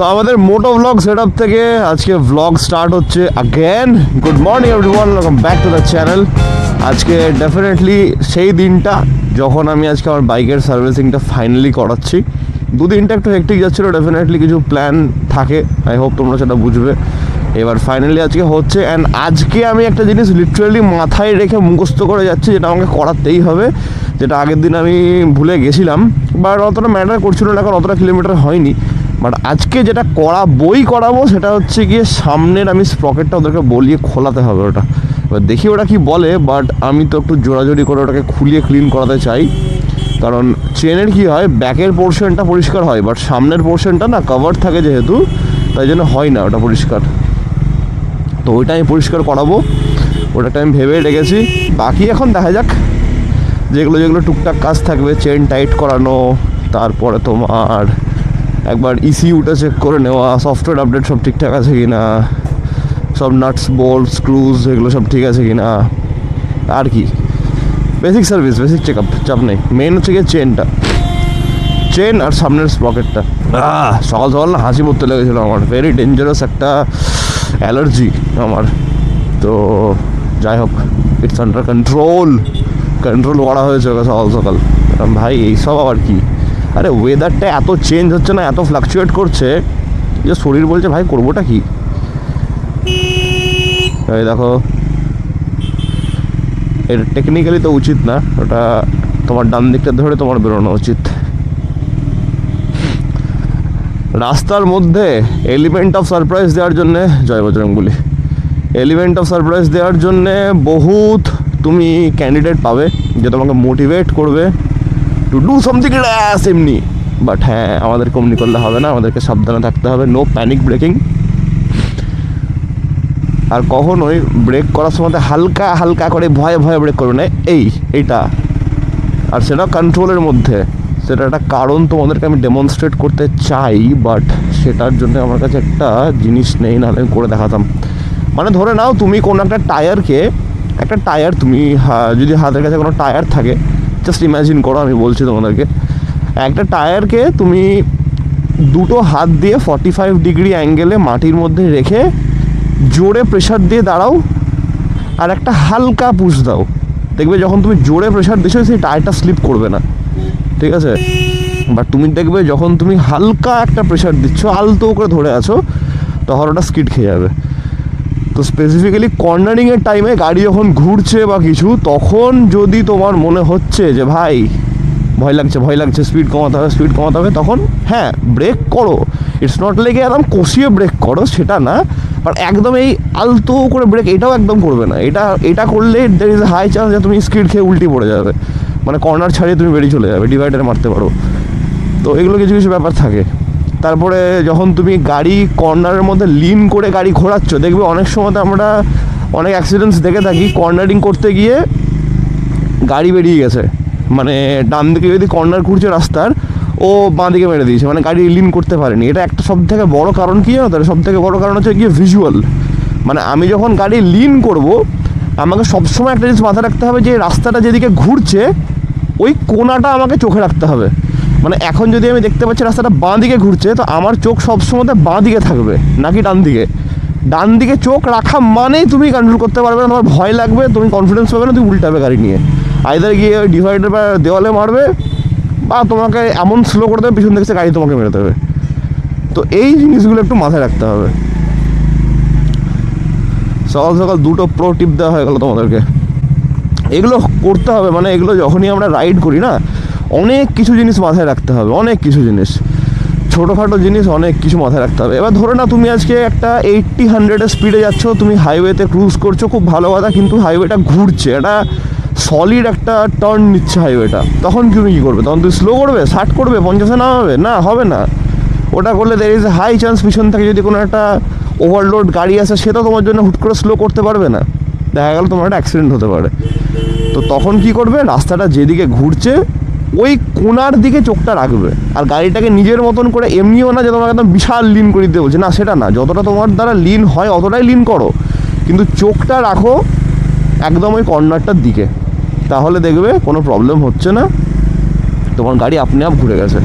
তো আমাদের মোটো blog setup থেকে আজকে ব্লগ স্টার্ট হচ্ছে again. Good morning everyone, welcome back to the channel. আজকে ডেফিনেটলি সেই দিনটা যখন আমি আজকে আমার বাইকের সার্ভিসিংটা ফাইনালি করাচ্ছি। দুদিনটা একটু হেক্টিক যাচ্ছিলো, ডেফিনেটলি কিছু প্ল্যান থাকে, আই হোপ তোমরা সেটা বুঝবে। এবার ফাইনালি আজকে হচ্ছে, অ্যান্ড আজকে আমি একটা জিনিস লিটারালি মাথায় রেখে মুখস্থ করে যাচ্ছি, যেটা আমাকে করাতেই হবে, যেটা আগের দিন আমি ভুলে গেছিলাম, বাট অতটা ম্যাটার করছিল না, কারণ অতটা কিলোমিটার হয়নি। বাট আজকে যেটা করাবো সেটা হচ্ছে গিয়ে সামনের আমি স্প্রকেটটা ওদেরকে বলিয়ে খোলাতে হবে ওটা। এবার দেখি ওটা কি বলে, বাট আমি তো একটু জোড়াজোড়ি করে ওটাকে খুলিয়ে ক্লিন করাতে চাই। কারণ চেনের কি হয়, ব্যাকের পোর্শনটা পরিষ্কার হয়, বাট সামনের পোর্শনটা না কভার থাকে যেহেতু, তাই জন্য হয় না ওটা পরিষ্কার। তো ওইটা আমি পরিষ্কার করাবো, ওটাটা আমি ভেবে রেখেছি। বাকি এখন দেখা যাক, যেগুলো টুকটাক কাজ থাকবে, চেন টাইট করানো, তারপরে তোমার একবার ইসিউটা চেক করে নেওয়া, সফটওয়্যার আপডেট সব ঠিকঠাক আছে কি না, সব নাটস বোল্ট স্ক্রুজ এগুলো সব ঠিক আছে কি না, আর কি basic service, basic check up, চাপ নেই। মেন হচ্ছে গিয়ে চেন আর সামনের স্প্রকেটটা। সকাল সকাল না হাসি পড়তে লেগেছিলো আমার, ভেরি ডেঞ্জারাস একটা অ্যালার্জি আমার। তো যাই হোক, ইটস আন্ডার কন্ট্রোল করা হয়েছে সকাল সকাল। ভাই এইসব আবার কি, আরে ওয়েদারটা এত চেঞ্জ হচ্ছে না, এত ফ্লাকচুয়েট করছে যে শরীর বলছে ভাই করবোটা কি। এই দেখো, এটা টেকনিক্যালি তো উচিত না, ওটা তোমার ডান দিকটা ধরে তোমার বেরোনো উচিত। রাস্তার মধ্যে এলিমেন্ট অফ সারপ্রাইজ দেওয়ার জন্যে, জয় বজরংবলী, এলিমেন্ট অফ সারপ্রাইজ দেওয়ার জন্যে বহুত তুমি ক্যান্ডিডেট পাবে যে তোমাকে মোটিভেট করবে টু ডু সামথিং র্যাশ এমনি। বাট হ্যাঁ, আমাদেরকে অমনি করলে হবে না, আমাদেরকে সাবধানে থাকতে হবে, নো প্যানিক ব্রেকিং। আর কখনোই ব্রেক করার সময় হালকা হালকা করে ভয়ে ব্রেক করবে না, এইটা। আর সেটা কন্ট্রোলের মধ্যে, সেটা একটা কারণ তোমাদেরকে আমি ডেমনস্ট্রেট করতে চাই, বাট সেটার জন্য আমার কাছে একটা জিনিস নেই, নাহলে আমি করে দেখাতাম। মানে ধরে নাও তুমি কোনো একটা টায়ার তুমি যদি হাতের কাছে কোনো টায়ার থাকে, জাস্ট ইম্যাজিন করো, আমি বলছি তোমাদেরকে, একটা টায়ারকে তুমি দুটো হাত দিয়ে 45 ডিগ্রি অ্যাঙ্গেলে মাটির মধ্যে রেখে জোরে প্রেশার দিয়ে দাঁড়াও, আর একটা হালকা পুশ দাও, দেখবে যখন তুমি জোরে প্রেশার দিচ্ছ সেই টায়ারটা স্লিপ করবে না, ঠিক আছে। বাট তুমি দেখবে যখন তুমি হালকা একটা প্রেশার দিচ্ছ, আলতো করে ধরে আছো, তখন ওটা স্কিড খেয়ে যাবে। তো স্পেসিফিক্যালি কর্নারিংয়ের টাইমে গাড়ি যখন ঘুরছে বা কিছু, তখন যদি তোমার মনে হচ্ছে যে ভাই ভয় লাগছে, স্পিড কমাতে হবে, তখন হ্যাঁ ব্রেক করো। ইটস নট লাইক একদম কষিয়ে ব্রেক করো, সেটা না, বাট একদম এই আলতো করে ব্রেক এটাও একদম করবে না। এটা করলে there is a high chance যে তুমি স্কিড খেয়ে উল্টি পড়ে যাবে, মানে কর্নার ছাড়িয়ে তুমি বেরিয়ে চলে যাবে, ডিভাইডারে মারতে পারো। তো এগুলো কিছু ব্যাপার থাকে। তারপরে যখন তুমি গাড়ি কর্নারের মধ্যে লিন করে গাড়ি ঘোরাচ্ছ, দেখবে অনেক সময় আমরা অনেক অ্যাক্সিডেন্টস দেখে থাকি, কর্নারিং করতে গিয়ে গাড়ি বেরিয়ে গেছে, মানে ডান দিকে যদি কর্নার ঘুরছে রাস্তার, ও বাঁ দিকে মেরে দিয়েছে, মানে গাড়ি লিন করতে পারেনি। এটা একটা সবথেকে বড় কারণ কি জানো, তাহলে সবথেকে বড় কারণ হচ্ছে গিয়ে ভিজুয়াল। মানে আমি যখন গাড়ি লিন করব, আমাকে সবসময় একটা জিনিস মাথায় রাখতে হবে যে রাস্তাটা যেদিকে ঘুরছে ওই কোণাটা আমাকে চোখে রাখতে হবে। মানে এখন যদি আমি দেখতে পাচ্ছি রাস্তাটা বাঁ দিকে ঘুরছে, তো আমার চোখ সবসময় বাঁ দিকে থাকবে নাকি ডান দিকে চোখ রাখা মানেই তুমি কন্ট্রোল করতে পারবে না, তোমার ভয় লাগবে, তুমি কনফিডেন্স পাবে না, তুমি উল্টাবে গাড়ি নিয়ে, আইদার গিয়ে ওই ডিভাইডার বা দেওয়ালে মারবে, বা তোমাকে এমন স্লো করে দেবে পিছন থেকে গাড়ি তোমাকে মেরে দেবে। তো এই জিনিসগুলো একটু মাথায় রাখতে হবে। সকাল দুটো প্রো টিপ দেওয়া হয়ে গেল তোমাদেরকে, এগুলো করতে হবে। মানে এগুলো যখনই আমরা রাইড করি না, অনেক কিছু জিনিস মাথায় রাখতে হবে, অনেক কিছু জিনিস, ছোটোখাটো জিনিস অনেক কিছু মাথায় রাখতে হবে। এবার ধরো না তুমি আজকে একটা 80-100 স্পিডে যাচ্ছ, তুমি হাইওয়েতে ক্রুজ করছো, খুব ভালো কথা, কিন্তু হাইওয়েটা ঘুরছে, এটা সলিড একটা টার্ন নিচ্ছে হাইওয়েটা, তখন তুমি কী করবে? তখন তুমি স্লো করবে, 60 করবে, 50-এ নামাবে? না, হবে না। ওটা করলে there is a high chance পিছন থেকে যদি কোনো একটা ওভারলোড গাড়ি আসে, সেটা তোমার জন্য হুট করে স্লো করতে পারবে না, দেখা গেল তোমার একটা অ্যাক্সিডেন্ট হতে পারে। তো তখন কি করবে, রাস্তাটা যেদিকে ঘুরছে ওই কোণার দিকে চোখটা রাখবে, আর গাড়িটাকে নিজের মতন করে, এমনিও না যে তোমাকে একদম বিশাল লিন করে দিতে বলছে, না সেটা না, যতটা তোমার দ্বারা লিন হয় অতটাই লিন করো, কিন্তু চোখটা রাখো একদম ওই কর্নারটার দিকে, তাহলে দেখবে কোনো প্রবলেম হচ্ছে না, তোমার গাড়ি আপনি আপ ঘুরে গেছে।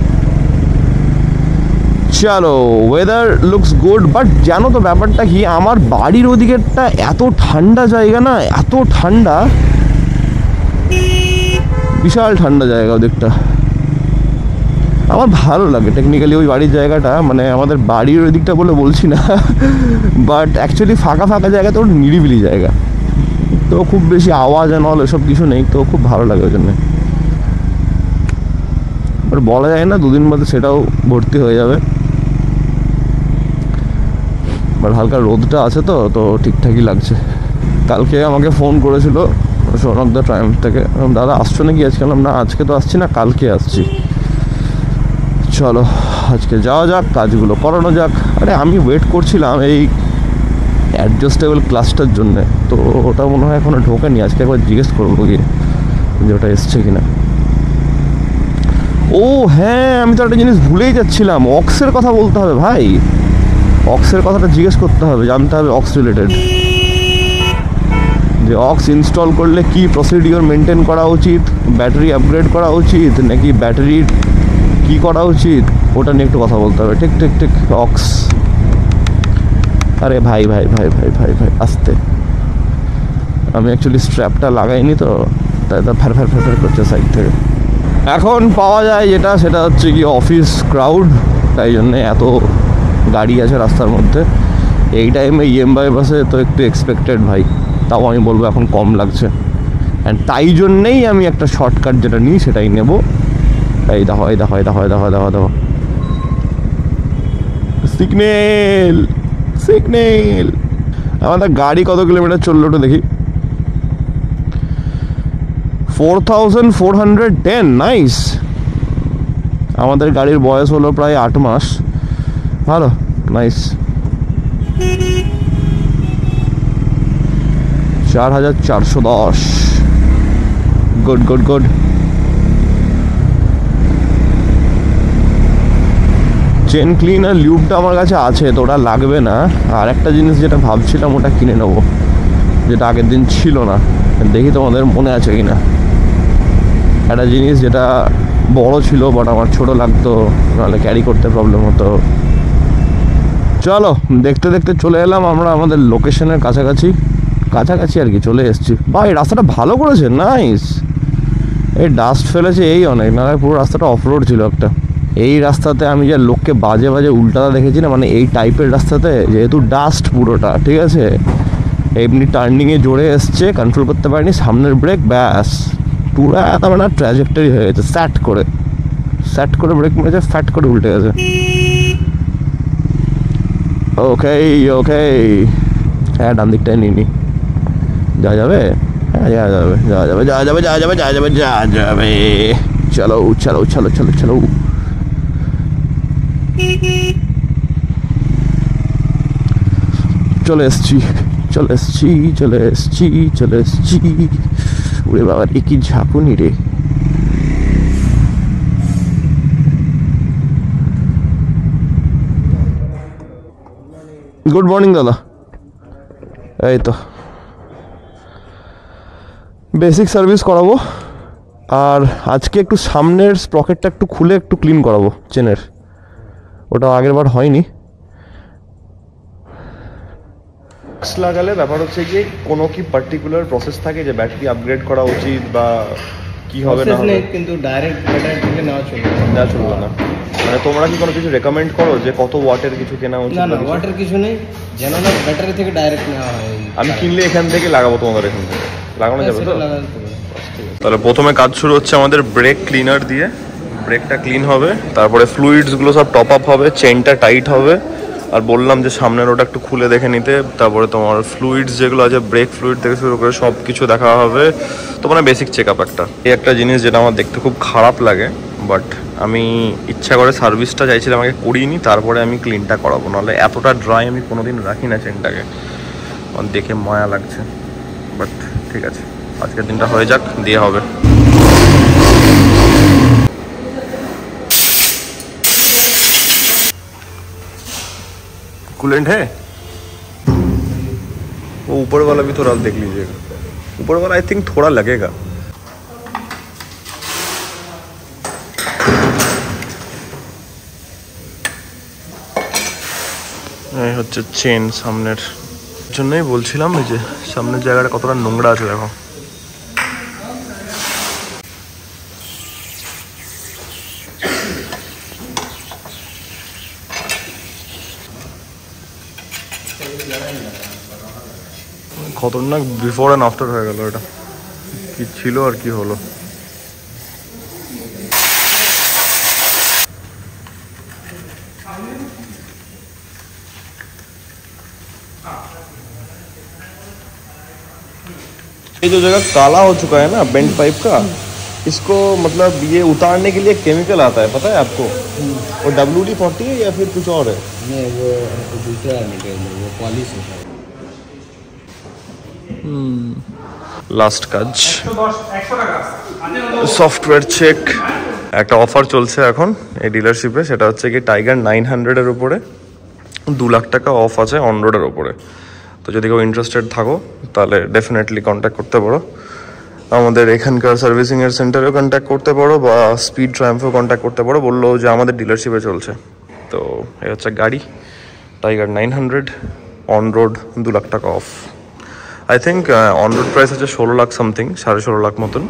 চলো, ওয়েদার লুকস গুড, বাট জানো তো ব্যাপারটা কি, আমার বাড়ির ওদিকেরটা এত ঠান্ডা জায়গা না, এত ঠান্ডা, বিশাল ঠান্ডা জায়গা ওদিকটা। আমার ভালো লাগে টেকনিক্যালি ওই বাড়ির জায়গাটা, মানে আমাদের বাড়ির ওই দিকটা বলে বলছি না, বাট অ্যাকচুয়ালি ফাঁকা ফাঁকা জায়গা, তো নিরিবিলি জায়গা, তো খুব বেশি আওয়াজ নল এসব কিছু নেই, তো খুব ভালো লাগে ওই জন্যে। আর বলা যায় না দুদিন বাদে সেটাও ভর্তি হয়ে যাবে, বাট হালকা রোদটা আছে তো তো ঠিকঠাকই লাগছে। কালকে আমাকে ফোন করেছিল সৌনক দা ট্রায়াম্ফ থেকে, দাদা আসছো নাকি আজকে? না আজকে তো আসছি না, কালকে আসছি। চলো আজকে যাওয়া যাক, কাজগুলো করানো যাক। আরে আমি ওয়েট করছিলাম এই অ্যাডজাস্টেবল ক্লাসটার জন্যে, তো ওটা মনে হয় এখনও ঢোকেনি, আজকে একবার জিজ্ঞেস করবো গিয়ে যে ওটা এসছে কিনা। ও হ্যাঁ, আমি তো একটা জিনিস ভুলেই যাচ্ছিলাম, অক্সের কথা বলতে হবে ভাই, অক্সের কথাটা জিজ্ঞেস করতে হবে, জানতে হবে অক্স রিলেটেড, যে অক্স ইনস্টল করলে কি প্রসিডিওর মেনটেন করা উচিত, ব্যাটারি আপগ্রেড করা উচিত নাকি ব্যাটারির কি করা উচিত, ওটা নিয়ে একটু কথা বলতে হবে। ঠিক ঠিক ঠিক, অক্স। আরে ভাই ভাই ভাই ভাই ভাই ভাই আস্তে, আমি অ্যাকচুয়ালি স্ট্র্যাপটা লাগাইনি তো, তাই তো ফ্যার ফ্যার ফ্যার করছে সাইড থেকে। এখন পাওয়া যায় যেটা, সেটা হচ্ছে কি অফিস ক্রাউড, তাই জন্যে এত গাড়ি আছে রাস্তার মধ্যে। এই টাইমে ইএমআই বাসে তো একটু এক্সপেক্টেড ভাই, তাও আমি বলবো এখন কম লাগছে, অ্যান্ড তাই জন্যেই আমি একটা শর্টকাট যেটা নিই সেটাই নেব। এই দেখো এই দেখো এই দেখো এই দেখো দেখো দেখো, সিগন্যাল সিগন্যাল। আমাদের গাড়ি কত কিলোমিটার চললো একটু দেখি, 4410, নাইস। আমাদের গাড়ির বয়স হলো প্রায় 8 মাস, ভালো, nice. 4410, good good good. Chain cleaner লিউবটা আমার কাছে আছে, তো ওটা লাগবে না। আর একটা জিনিস যেটা ভাবছিলাম ওটা কিনে নেবো, যেটা আগের দিন ছিল না, দেখি তোমাদের মনে আছে কি না। একটা জিনিস যেটা বড় ছিল বাট আমার ছোট লাগতো, নাহলে ক্যারি করতে প্রবলেম হতো। চলো দেখতে দেখতে চলে এলাম আমরা আমাদের লোকেশনের কাছাকাছি, কাছাকাছি আর কি চলে এসেছি। বা এই রাস্তাটা ভালো করেছে, নাইস। এই ডাস্ট ফেলেছে এই অনেক, নাহলে পুরো রাস্তাটা অফরোড ছিল একটা। এই রাস্তাতে আমি যা লোককে বাজে বাজে উল্টাটা দেখেছি না, মানে এই টাইপের রাস্তাতে যেহেতু ডাস্ট পুরোটা, ঠিক আছে, এমনি টার্নিংয়ে জোরে এসছে, কন্ট্রোল করতে পারিনি, সামনের ব্রেক ব্যাস পুরো তারপরে না ট্র্যাজেক্টরি হয়ে গেছে, স্যাট করে ব্রেক মেরেছে, ফ্যাট করে উল্টে গেছে। ওকে ওকে, হ্যাঁ ডান দিকটাই নিই নি, যাওয়া যাবে, হ্যাঁ যাওয়া যাবে যাওয়া যাবে যাওয়া যাবে যাওয়া যাবে যাওয়া যাবে যাওয়া যাবে। চলো চলো চলো চলো চলো, চলে এসছি চলে এসছি চলে এসছি চলে এসছি। ওরে বাবা রে কি ঝাঁকুনি রে। গুড মর্নিং দাদা। এই তো বেসিক সার্ভিস করাবো, আর আজকে একটু সামনের স্প্রকেটটা একটু খুলে একটু ক্লিন করাবো চেনের, ওটা আগের বার হয়নি। লাগালে ব্যাপার হচ্ছে কি, কোনো কি পার্টিকুলার প্রসেস থাকে যে ব্যাটারি আপগ্রেড করা উচিত বা কি হবে না হবে, কিন্তু ডাইরেক্ট ব্যাটারি থেকে নেওয়া চলবে না। মানে তোমরা কি কোনো কিছু রেকমেন্ড করো যে কত ওয়াটের কিছু কেনা উচিত? না ওয়াটের কিছু নেই, যেন না ব্যাটারি থেকে ডাইরেক্ট নেওয়া হয়। আমি কিনলে এখান থেকে লাগাবো, তোমাদের এখান থেকে লাগানো যাবে তো? তাহলে প্রথমে কাজ শুরু হচ্ছে আমাদের ব্রেক ক্লিনার দিয়ে, ব্রেকটা ক্লিন হবে, তারপরে ফ্লুইডসগুলো সব টপ আপ হবে, চেনটা টাইট হবে, আর বললাম যে সামনের ওটা একটু খুলে দেখে নিতে, তারপরে তোমার ফ্লুইডস যেগুলো আছে ব্রেক ফ্লুইড থেকে শুরু করে সব কিছু দেখা হবে। তো মানে বেসিক চেক আপ একটা জিনিস যেটা আমার দেখতে খুব খারাপ লাগে, বাট আমি ইচ্ছা করে সার্ভিসটা চাইছিলাম আগে করিনি, তারপরে আমি ক্লিনটা করাবো, নাহলে এতটা ড্রাই আমি কোনোদিন রাখি না চেনটাকে, আমার দেখে মায়া লাগছে। বাট ঠিক আছে, আজকের দিনটা হয়ে যাক, দিয়ে হবে। कूलेंट है वो ऊपर वाला भी थोड़ा देख लीजिएगा, ऊपर वाला आई थिंक थोड़ा लगेगा। এই হচ্ছে চেন সামনের, জন্যই বলছিলাম এই যে সামনের জায়গাটা কতটা নোংরা আছে দেখো। খতরনাক বিফোর অ্যান্ড আফটার হয়ে গেল এটা, কি ছিল আর কি হলো। ये जो जगह काला हो चुका है ना बेंट पाइप का, इसको मतलब ये उतारने के लिए केमिकल आता है, पता है आपको? वो WD-40 है या फिर कुछ और है? नहीं वो दूसरा मटेरियल, वो पॉलिश होता है। লাস্ট কাজ সফটওয়্যার চেক। একটা অফার চলছে এখন এই ডিলারশিপে, সেটা হচ্ছে কি টাইগার 900-এর উপরে 2 লাখ টাকা অফ আছে অন রোডের ওপরে। তো যদি কেউ ইন্টারেস্টেড থাকো তাহলে ডেফিনেটলি কন্ট্যাক্ট করতে পারো, আমাদের এখানকার সার্ভিসিংয়ের সেন্টারেও কন্ট্যাক্ট করতে পারো বা স্পিড ট্রায়াম্ফেও কন্ট্যাক্ট করতে পারো, বললো যে আমাদের ডিলারশিপে চলছে। তো এই হচ্ছে গাড়ি টাইগার 900 অন রোড 2 লাখ টাকা of. I think on road price আছে 16 লাখ সামথিং, 16.5 লাখ মতন,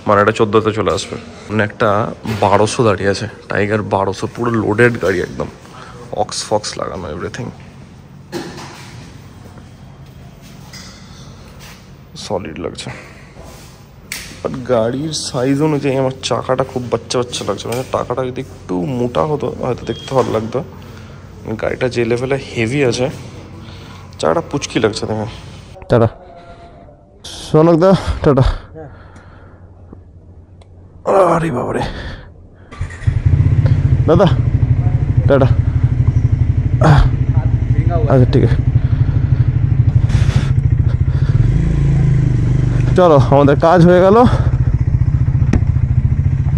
মানে এটা 14তে চলে আসবে। মানে একটা 1200 দাঁড়িয়ে আছে, টাইগার 1200, পুরো লোডেড গাড়ি একদম, অক্স ফক্স লাগানো এভরিথিং, সলিড লাগছে। বাট গাড়ির সাইজ অনুযায়ী আমার চাকাটা খুব বাচ্চা বাচ্চা লাগছে, মানে টাকাটা যদি একটু মোটা হতো হয়তো দেখতে ভালো লাগতো। গাড়িটা যে লেভেলে হেভি আছে, চাকাটা পুচকি লাগছে দেখে। টাটা সোনক দা, টাটা। আরে বাবারে দাদা, টাটা। আচ্ছা ঠিক আছে, চলো আমাদের কাজ হয়ে গেল।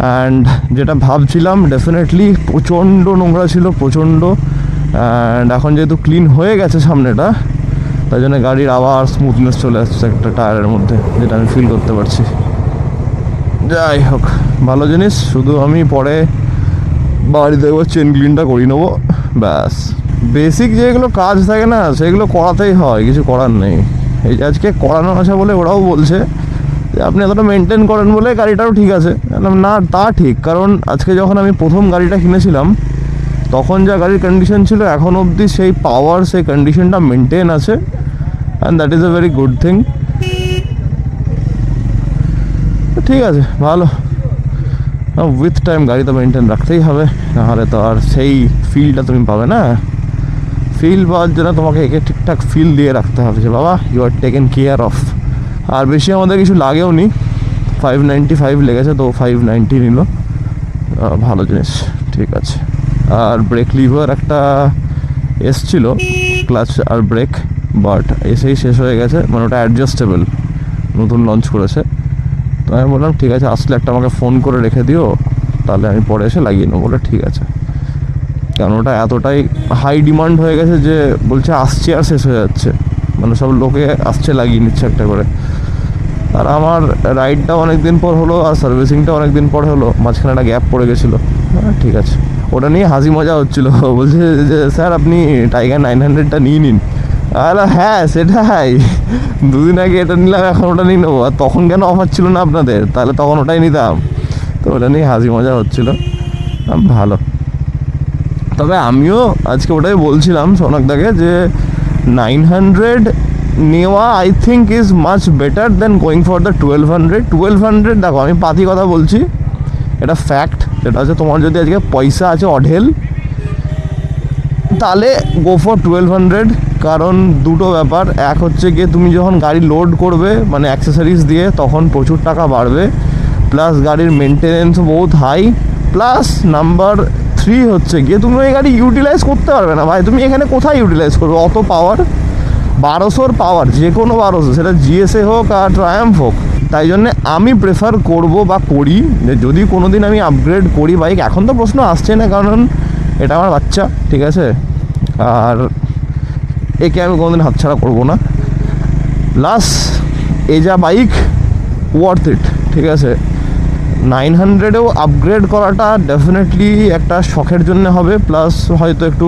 অ্যান্ড যেটা ভাবছিলাম, ডেফিনেটলি প্রচণ্ড নোংরা ছিল, প্রচণ্ড। অ্যান্ড এখন যেহেতু ক্লিন হয়ে গেছে সামনেটা, তাই জন্য গাড়ির আবার স্মুথনেস চলে আসছে একটা টায়ারের মধ্যে, যেটা আমি ফিল করতে পারছি। যাই হোক, ভালো জিনিস। শুধু আমি পরে বাড়িতে একবার চেন ক্লিনটা করিয়ে নেবো, ব্যাস। বেসিক যেগুলো কাজ থাকে না, সেগুলো করাতেই হয়, কিছু করার নেই। এই যে আজকে করানো আছে বলে ওরাও বলছে যে আপনি এতটা মেনটেন করেন বলে গাড়িটাও ঠিক আছে। না, তা ঠিক, কারণ আজকে যখন আমি প্রথম গাড়িটা কিনেছিলাম তখন যা গাড়ির কন্ডিশন ছিল, এখন অবধি সেই পাওয়ার, সেই কন্ডিশনটা মেনটেন আছে। And that is a very good thing. ঠিক আছে, ভালো। উইথ টাইম গাড়ি তো মেনটেন রাখতেই হবে, নাহলে তো আর সেই ফিলটা তুমি পাবে না। ফিল পাওয়ার জন্য তোমাকে একে ঠিকঠাক ফিল দিয়ে রাখতে হবে যে বাবা you are taken care of. আর বেশি আমাদের কিছু লাগেও নি, 595 লেগেছে, তো 590 নিল, ভালো জিনিস, ঠিক আছে। আর ব্রেক লিভার একটা এসছিল, ক্লাচ আর ব্রেক, বাট এসেই শেষ হয়ে গেছে, মানে ওটা অ্যাডজাস্টেবল, নতুন লঞ্চ করেছে। তো আমি বললাম ঠিক আছে, আসলে একটা আমাকে ফোন করে রেখে দিও, তাহলে আমি পরে এসে লাগিয়ে নেবো। বলে ঠিক আছে, কারণ ওটা এতটাই হাই ডিমান্ড হয়ে গেছে যে বলছে আসছে আর শেষ হয়ে যাচ্ছে, মানে সব লোকে আসছে লাগিয়ে নিচ্ছে একটা করে। আর আমার রাইডটাও অনেক দিন পর হলো, আর সার্ভিসিংটা অনেক দিন পর হলো, মাঝখানে একটা গ্যাপ পড়ে গেছিলো। ঠিক আছে, ওটা নিয়ে হাসি মজা হচ্ছিলো, বলছে যে স্যার আপনি টাইগার 900টা নিয়ে নিন। আর হ্যাঁ সেটাই, দুদিন আগে এটা নিলাম, এখন ওটা নিয়ে নেবো। আর তখন কেন অফার ছিল না আপনাদের, তাহলে তখন ওটাই নিতাম। তো ওটা নিয়ে হাসি মজা হচ্ছিলো, ভালো। তবে আমিও আজকে ওটাই বলছিলাম সোনাকদাকে যে 900 নেওয়া I think is much better then going for the 1200। দেখো আমি পাতি কথা বলছি, এটা ফ্যাক্ট। যেটা হচ্ছে তোমার যদি আজকে পয়সা আছে অঢেল, তাহলে গো ফর 1200। কারণ দুটো ব্যাপার, এক হচ্ছে গিয়ে তুমি যখন গাড়ি লোড করবে মানে অ্যাক্সেসরিজ দিয়ে, তখন প্রচুর টাকা বাড়বে, প্লাস গাড়ির মেনটেনেন্সও বহুত হাই, প্লাস নাম্বার 3 হচ্ছে গিয়ে তুমি ওই গাড়ি ইউটিলাইজ করতে পারবে না ভাই। তুমি এখানে কোথায় ইউটিলাইজ করবে অত পাওয়ার? 1200 পাওয়ার, যে কোনো 1200, সেটা জিএসএ হোক আর ট্রায়াম্ফ হোক। তাই জন্যে আমি প্রেফার করব বা করি যে যদি কোনো দিন আমি আপগ্রেড করি বাইক, এখন তো প্রশ্ন আসছে না, কারণ এটা আমার বাচ্চা, ঠিক আছে, আর একে আমি কোনোদিন হাতছাড়া করবো না। প্লাস এ যা বাইক, ওয়ার্থ ইট, ঠিক আছে। 900-এও আপগ্রেড করাটা ডেফিনেটলি একটা শখের জন্য হবে, প্লাস হয়তো একটু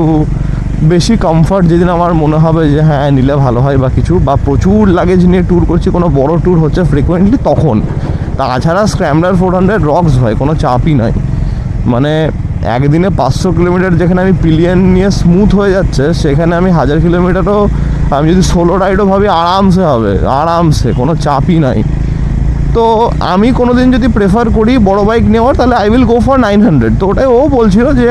বেশি কমফর্ট যেদিন আমার মনে হবে যে হ্যাঁ নিলে ভালো হয় বা কিছু, বা প্রচুর লাগেজ নিয়ে ট্যুর করছি, কোনো বড় ট্যুর হচ্ছে ফ্রিকোয়েন্টলি, তখন। তাছাড়া স্ক্র্যাম্বলার 400 রক্স ভাই, কোনো চাপই নাই। মানে একদিনে 500 কিলোমিটার যেখানে আমি পিলিয়ন নিয়ে স্মুথ হয়ে যাচ্ছে, সেখানে আমি 1000 কিলোমিটারও আমি যদি সোলো রাইডও ভাবি আরামসে হবে, আরামসে, কোনো চাপই নাই। তো আমি কোনো দিন যদি প্রেফার করি বড় বাইক নেওয়ার, তাহলে আই উইল গো ফর 900। তো ওটাই ও বলছিল যে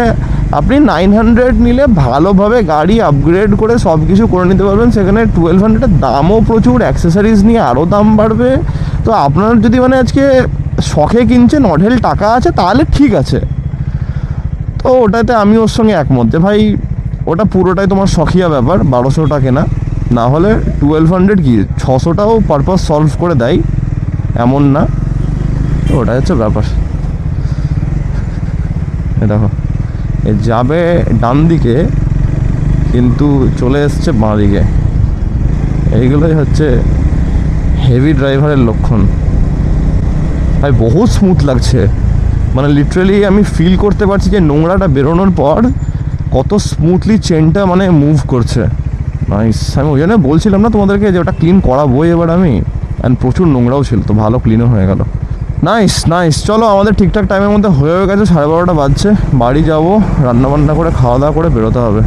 আপনি 900 নিলে ভালোভাবে গাড়ি আপগ্রেড করে সব কিছু করে নিতে পারবেন। সেখানে 1200-এর দামও প্রচুর, অ্যাক্সেসরিজ নিয়ে আরও দাম বাড়বে। তো আপনার যদি মানে আজকে শখে কিনছেন, অঢেল টাকা আছে, তাহলে ঠিক আছে। তো ওটাতে আমি ওর সঙ্গে একমত যে ভাই ওটা পুরোটাই তোমার শখিয়া ব্যাপার, 1200 কেনা, না হলে 1200 কি 600টাও পারপাস সলভ করে দেয়, এমন না। তো ওটাই হচ্ছে ব্যাপার। দেখো এ যাবে ডান দিকে, কিন্তু চলে এসছে বাঁ দিকে। এইগুলোই হচ্ছে হেভি ড্রাইভারের লক্ষণ। ভাই বহুত স্মুথ লাগছে, মানে লিটারালি আমি ফিল করতে পারছি যে নোংরাটা বেরোনোর পর কত স্মুথলি চেনটা মানে মুভ করছে। নাইস। আমি ওই জন্য বলছিলাম না তোমাদেরকে যে ওটা ক্লিন করাবোই এবার আমি, অ্যান্ড প্রচুর নোংরাও ছিল, তো ভালো ক্লিনও হয়ে গেল। Nice nice. চলো আমাদের ঠিকঠাক টাইমের মধ্যে হয়ে গেছে, 12:30 বাজছে। বাড়ি যাব, রান্নাবান্না করে খাওয়া দাওয়া করে বেরোতে হবে।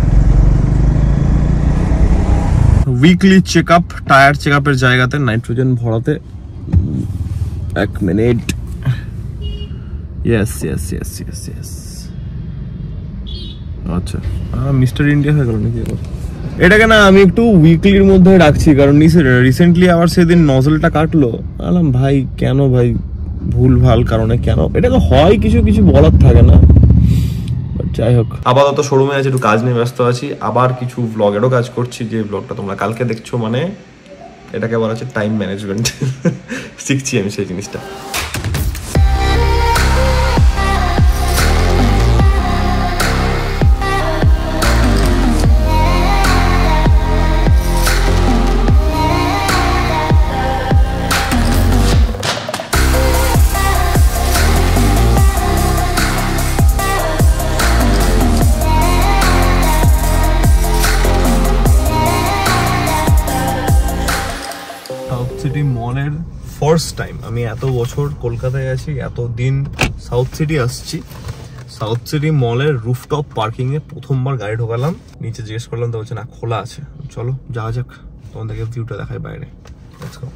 Weekly check up, tyre check আপের জায়গাতে নাইট্রোজেন ভরাতে 1 minute. Yes yes yes yes yes. আচ্ছা, মিস্টার ইন্ডিয়া হয়ে গেল নাকি? এটাকে না আমি একটু উইকলির মধ্যে রাখছি, কারণ রিসেন্টলি আবার সেদিন নজলটা কাটলো। বললাম ভাই কেন ভাই, ভুল ভাল কারণে কেন, এটা তো হয়, কিছু কিছু বলার থাকে না। যাই হোক, আপাতত শোরুমে আছে, একটু কাজ নিয়ে ব্যস্ত আছি। আবার কিছু ব্লগেরও কাজ করছি, যে ব্লগটা তোমরা কালকে দেখছো। মানে এটাকে বলা হচ্ছে টাইম ম্যানেজমেন্ট। শিখছি আমি সেই জিনিসটা। সিটি মলের ফার্স্ট টাইম, আমি এত বছর কলকাতায় আছি, এত দিন সাউথ সিটি আসছি, সাউথ সিটি মলের রুফটপ পার্কিং এ প্রথমবার গাড়ি ঢোকালাম। নিচে জিজ্ঞেস করলাম, তো বলছে না খোলা আছে। চলো যাওয়া যাক, তোমাদেরকে ভিউটা দেখায় বাইরে। Let's go.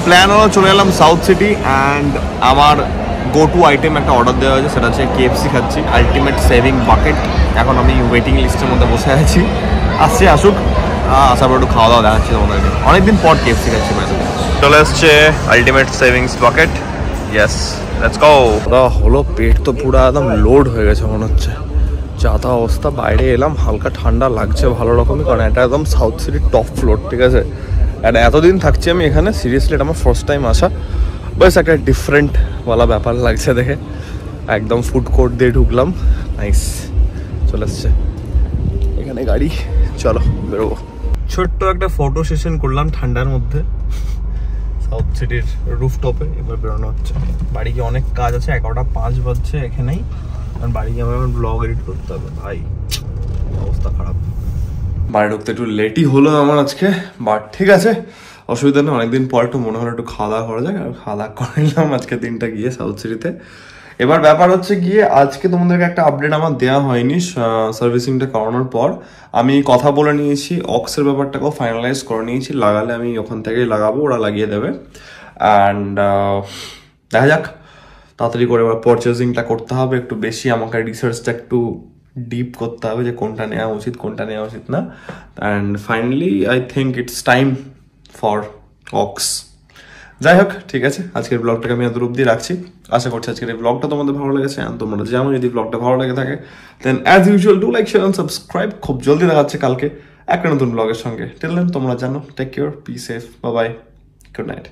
প্ল্যান হলো চলে এলাম সাউথ সিটি, অ্যান্ড আমার গো টু আইটেম একটা অর্ডার দেওয়া হয়েছে, সেটা হচ্ছে KFC খাচ্ছি, আলটিমেট সেভিং বাকেট। এখন আমি ওয়েটিং লিস্টের মধ্যে বসে আছি, আসছে আসুক, আসার পর একটু খাওয়া দাওয়া দেখাচ্ছি তোমাদেরকে। অনেকদিন পর KFC খাচ্ছি। চলে এসছে ultimate savings bucket. Yes, let's go. হলো পেট তো পুরো একদম লোড হয়ে গেছে মনে হচ্ছে, যা তা অবস্থা। বাইরে এলাম, হালকা ঠান্ডা লাগছে ভালো রকমই, কারণ এটা একদম সাউথ সিটির টপ ফ্লোর, ঠিক আছে। আর এতদিন থাকছি আমি এখানে, সিরিয়াসলি এটা আমার ফার্স্ট টাইম আসা। বাস একটা ডিফারেন্টওয়ালা ব্যাপার লাগছে দেখে। একদম ফুড কোর্ট দিয়ে ঢুকলাম, নাইস। চলে এসছে এখানে গাড়ি, চলো বেরোবো। ছোট্ট একটা ফটো সেশন করলাম ঠান্ডার মধ্যে সাউথ সিটির রুফটপে। এবার বেরোনো হচ্ছে। বাড়ি গিয়ে অনেক কাজ আছে, 11:05 বাজছে এখানেই। কারণ বাড়ি গিয়ে আমার ব্লগ এডিট করতে হবে, ভাই অবস্থা খারাপ। বাড়ি ঢুকতে একটু লেটই হলো আমার আজকে, বাট ঠিক আছে, অসুবিধা নেই। অনেকদিন পর একটু মনে হলো একটু খাওয়া দাওয়া করা যায়, আর খাওয়া দাওয়া করে নিলাম আজকে দিনটা গিয়ে সাউথ সিটিতে। এবার ব্যাপার হচ্ছে গিয়ে, আজকে তোমাদেরকে একটা আপডেট আমার দেওয়া হয়নি। সার্ভিসিংটা করানোর পর আমি কথা বলে নিয়েছি, অক্সের ব্যাপারটাকেও ফাইনালাইজ করে নিয়েছি। লাগালে আমি ওখান থেকেই লাগাবো, ওরা লাগিয়ে দেবে। অ্যান্ড দেখা যাক, তাড়াতাড়ি করে এবার পারচেজিংটা করতে হবে একটু বেশি। আমাকে রিসার্চটা একটু ডিপ করতে হবে যে কোনটা নেওয়া উচিত, কোনটা নেওয়া উচিত না। And finally I think it's time for ox. যাই হোক, ঠিক আছে, আজকের ব্লগটাকে আমি এত অবধি রাখছি। আশা করছি আজকের এই ব্লগটা তোমাদের ভালো লেগেছে। আর তোমরা জানো, যদি ব্লগটা ভালো লেগে থাকে then as usual do like, share, subscribe. খুব জলদি দেখা যাচ্ছে কালকে একটা নতুন ব্লগের সঙ্গে। টিল দেন তোমরা জানো, take care, be safe, bye bye, good night.